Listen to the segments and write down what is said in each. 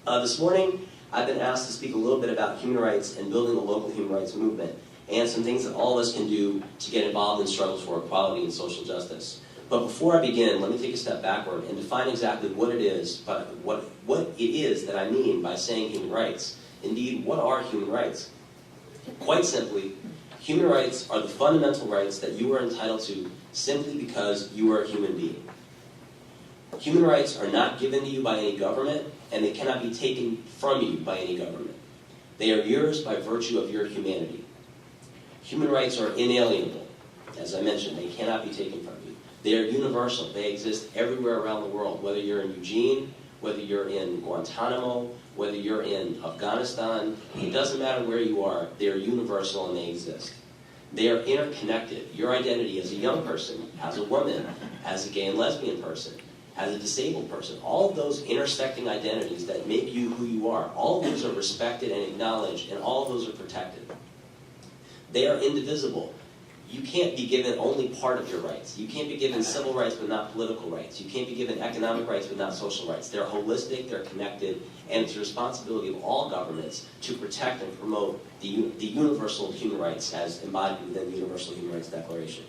This morning, I've been asked to speak a little bit about human rights and building a local human rights movement, and some things that all of us can do to get involved in struggles for equality and social justice. But before I begin, let me take a step backward and define exactly what it is, what it is that I mean by saying human rights. Indeed, what are human rights? Quite simply, human rights are the fundamental rights that you are entitled to simply because you are a human being. Human rights are not given to you by any government, and they cannot be taken from you by any government. They are yours by virtue of your humanity. Human rights are inalienable. As I mentioned, they cannot be taken from you. They are universal. They exist everywhere around the world, whether you're in Eugene, whether you're in Guantanamo, whether you're in Afghanistan. It doesn't matter where you are. They are universal and they exist. They are interconnected. Your identity as a young person, as a woman, as a gay and lesbian person, as a disabled person, all of those intersecting identities that make you who you are, all of those are respected and acknowledged, and all of those are protected. They are indivisible. You can't be given only part of your rights. You can't be given civil rights but not political rights. You can't be given economic rights but not social rights. They're holistic, they're connected, and it's the responsibility of all governments to protect and promote the universal human rights as embodied within the Universal Human Rights Declaration.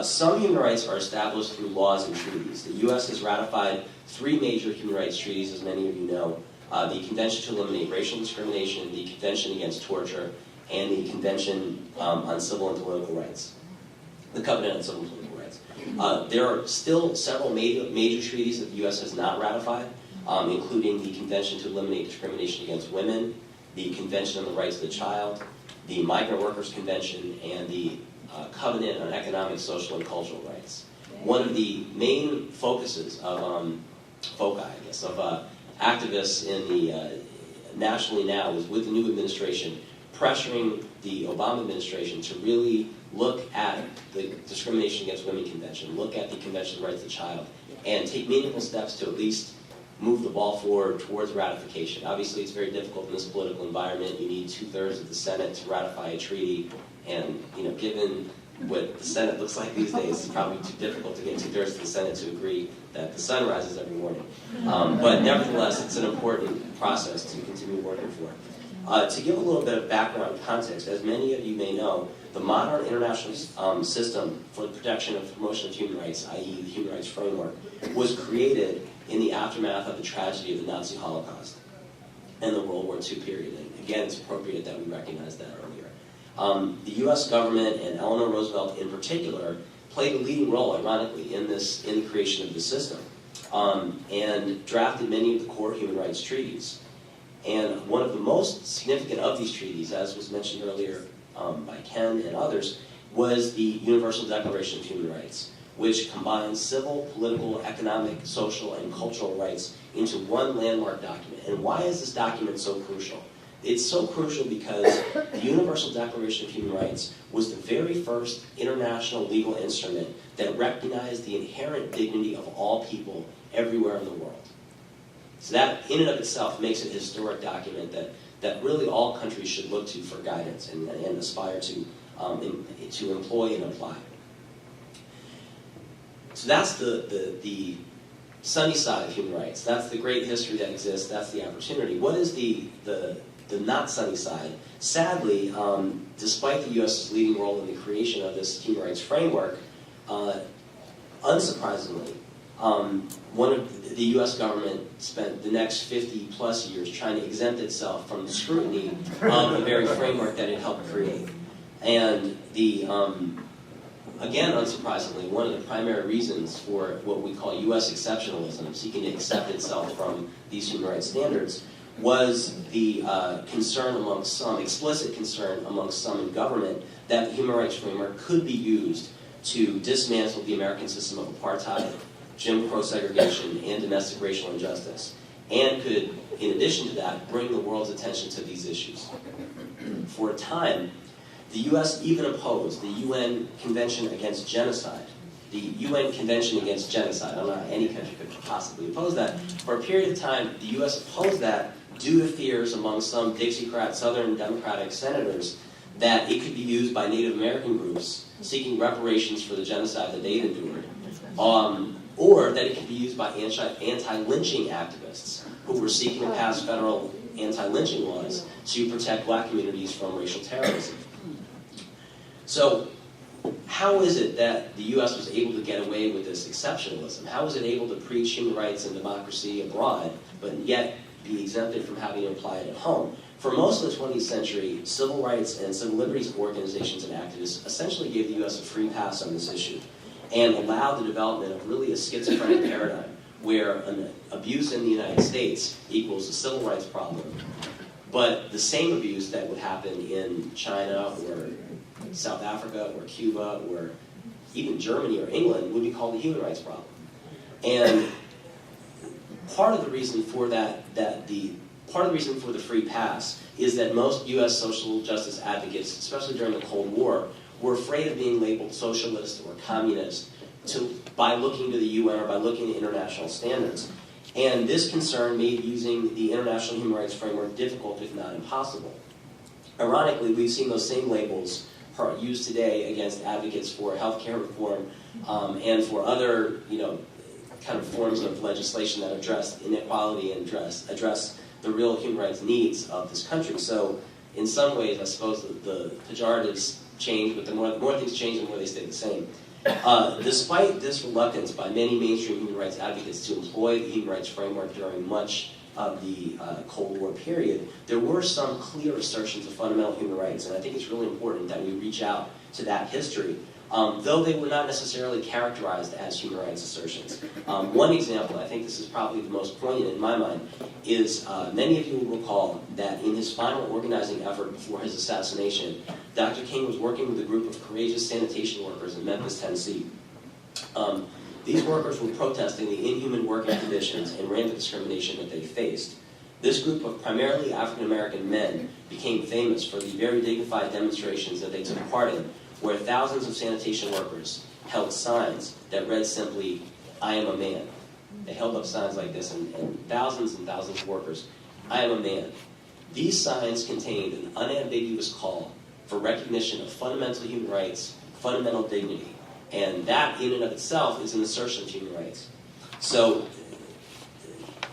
Some human rights are established through laws and treaties. The U.S. has ratified 3 major human rights treaties, as many of you know. The Convention to Eliminate Racial Discrimination, the Convention Against Torture, and the Convention on Civil and Political Rights, the Covenant on Civil and Political Rights. There are still several major treaties that the U.S. has not ratified, including the Convention to Eliminate Discrimination Against Women, the Convention on the Rights of the Child, the Migrant Workers Convention, and the Covenant on Economic, Social, and Cultural Rights. One of the main focuses of activists in the nationally now is with the new administration pressuring the Obama administration to really look at the Discrimination Against Women Convention, look at the Convention on the Rights of the Child, and take meaningful steps to at least move the ball forward towards ratification. Obviously, it's very difficult in this political environment. You need 2/3 of the Senate to ratify a treaty, and given what the Senate looks like these days, it's probably too difficult to get 2/3 of the Senate to agree that the sun rises every morning. But nevertheless, it's an important process to continue working for. To give a little bit of background context, as many of you may know, the modern international system for the protection and promotion of human rights, i.e. the Human Rights Framework, was created in the aftermath of the tragedy of the Nazi Holocaust and the World War II period. And again, it's appropriate that we recognize that earlier. The U.S. government, and Eleanor Roosevelt in particular, played a leading role, ironically, in the creation of the system, and drafted many of the core human rights treaties. And one of the most significant of these treaties, as was mentioned earlier by Ken and others, was the Universal Declaration of Human Rights, which combines civil, political, economic, social, and cultural rights into one landmark document. And why is this document so crucial? It's so crucial because the Universal Declaration of Human Rights was the very first international legal instrument that recognized the inherent dignity of all people everywhere in the world. So that, in and of itself, makes it a historic document that really all countries should look to for guidance and aspire to employ and apply. So that's the sunny side of human rights. That's the great history that exists. That's the opportunity. What is the not sunny side? Sadly, despite the U.S.'s leading role in the creation of this human rights framework, unsurprisingly, the U.S. government spent the next 50-plus years trying to exempt itself from the scrutiny of the very framework that it helped create. And again, unsurprisingly, one of the primary reasons for what we call U.S. exceptionalism, seeking to accept itself from these human rights standards, was the concern amongst some, explicit concern amongst some in government, that the human rights framework could be used to dismantle the American system of apartheid, Jim Crow segregation, and domestic racial injustice, and could, in addition to that, bring the world's attention to these issues. For a time, the U.S. even opposed the UN Convention Against Genocide. The UN Convention Against Genocide, I don't know how any country could possibly oppose that. For a period of time, the U.S. opposed that due to fears among some Dixiecrat Southern Democratic senators that it could be used by Native American groups seeking reparations for the genocide that they'd endured, or that it could be used by anti-lynching activists who were seeking to pass federal anti-lynching laws to protect black communities from racial terrorism. So how is it that the U.S. was able to get away with this exceptionalism? How was it able to preach human rights and democracy abroad, but yet be exempted from having to apply it at home? For most of the 20th century, civil rights and civil liberties organizations and activists essentially gave the U.S. a free pass on this issue and allowed the development of really a schizophrenic paradigm where an abuse in the United States equals a civil rights problem, but the same abuse that would happen in China or South Africa or Cuba or even Germany or England would be called a human rights problem. And part of the reason for part of the reason for the free pass is that most U.S. social justice advocates, especially during the Cold War, were afraid of being labeled socialist or communist by looking to the UN or by looking at international standards. And this concern made using the International Human Rights Framework difficult, if not impossible. Ironically, we've seen those same labels used today against advocates for healthcare reform and for other, kind of forms of legislation that address inequality and address the real human rights needs of this country. So, in some ways, I suppose the pejoratives change, but the more things change, the more they stay the same. Despite this reluctance by many mainstream human rights advocates to employ the human rights framework during much of the Cold War period, there were some clear assertions of fundamental human rights, and I think it's really important that we reach out to that history, though they were not necessarily characterized as human rights assertions. One example, I think this is probably the most poignant in my mind, is many of you will recall that in his final organizing effort before his assassination, Dr. King was working with a group of courageous sanitation workers in Memphis, Tennessee. These workers were protesting the inhuman working conditions and rampant discrimination that they faced. This group of primarily African-American men became famous for the very dignified demonstrations that they took part in, where thousands of sanitation workers held signs that read simply, "I am a man." They held up signs like this, and thousands of workers, "I am a man." These signs contained an unambiguous call for recognition of fundamental human rights, fundamental dignity, and that in and of itself is an assertion of human rights. So,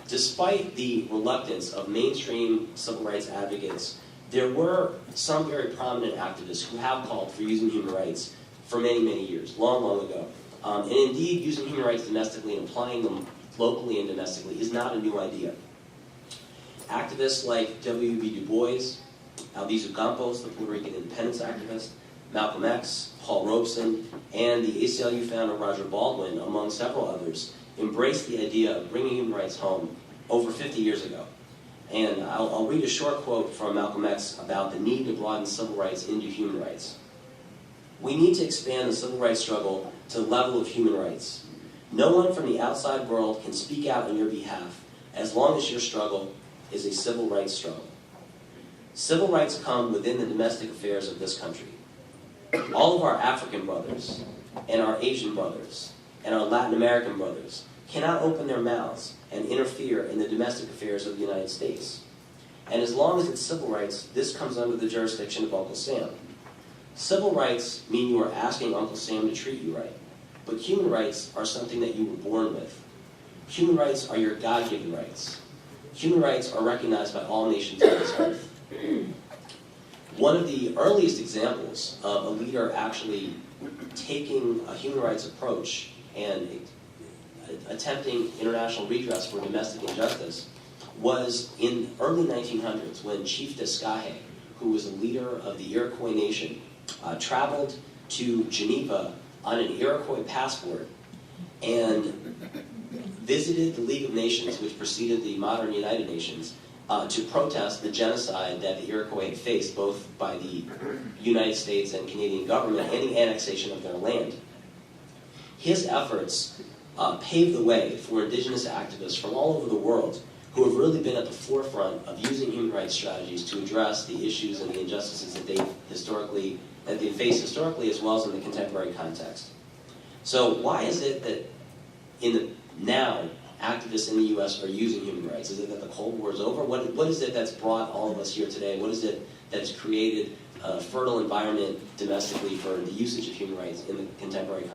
despite the reluctance of mainstream civil rights advocates, there were some very prominent activists who have called for using human rights for many, many years, long, long ago. And indeed, using human rights domestically and applying them locally and domestically is not a new idea. Activists like W.B. Du Bois, Albizu Campos, the Puerto Rican independence activist, Malcolm X, Paul Robeson, and the ACLU founder Roger Baldwin, among several others, embraced the idea of bringing human rights home over 50 years ago. And I'll read a short quote from Malcolm X about the need to broaden civil rights into human rights. "We need to expand the civil rights struggle to the level of human rights. No one from the outside world can speak out on your behalf as long as your struggle is a civil rights struggle. Civil rights come within the domestic affairs of this country. All of our African brothers, and our Asian brothers, and our Latin American brothers cannot open their mouths and interfere in the domestic affairs of the United States. And as long as it's civil rights, this comes under the jurisdiction of Uncle Sam. Civil rights mean you are asking Uncle Sam to treat you right, but human rights are something that you were born with. Human rights are your God-given rights. Human rights are recognized by all nations on this earth." One of the earliest examples of a leader actually taking a human rights approach and attempting international redress for domestic injustice was in early 1900s when Chief Descahe, who was a leader of the Iroquois nation, traveled to Geneva on an Iroquois passport and visited the League of Nations, which preceded the modern United Nations, to protest the genocide that the Iroquois had faced, both by the United States and Canadian government and the annexation of their land. His efforts paved the way for indigenous activists from all over the world who have really been at the forefront of using human rights strategies to address the issues and the injustices that they face historically as well as in the contemporary context. So why is it that now activists in the U.S. are using human rights? Is it that the Cold War is over? What is it that's brought all of us here today? What is it that's created a fertile environment domestically for the usage of human rights in the contemporary context?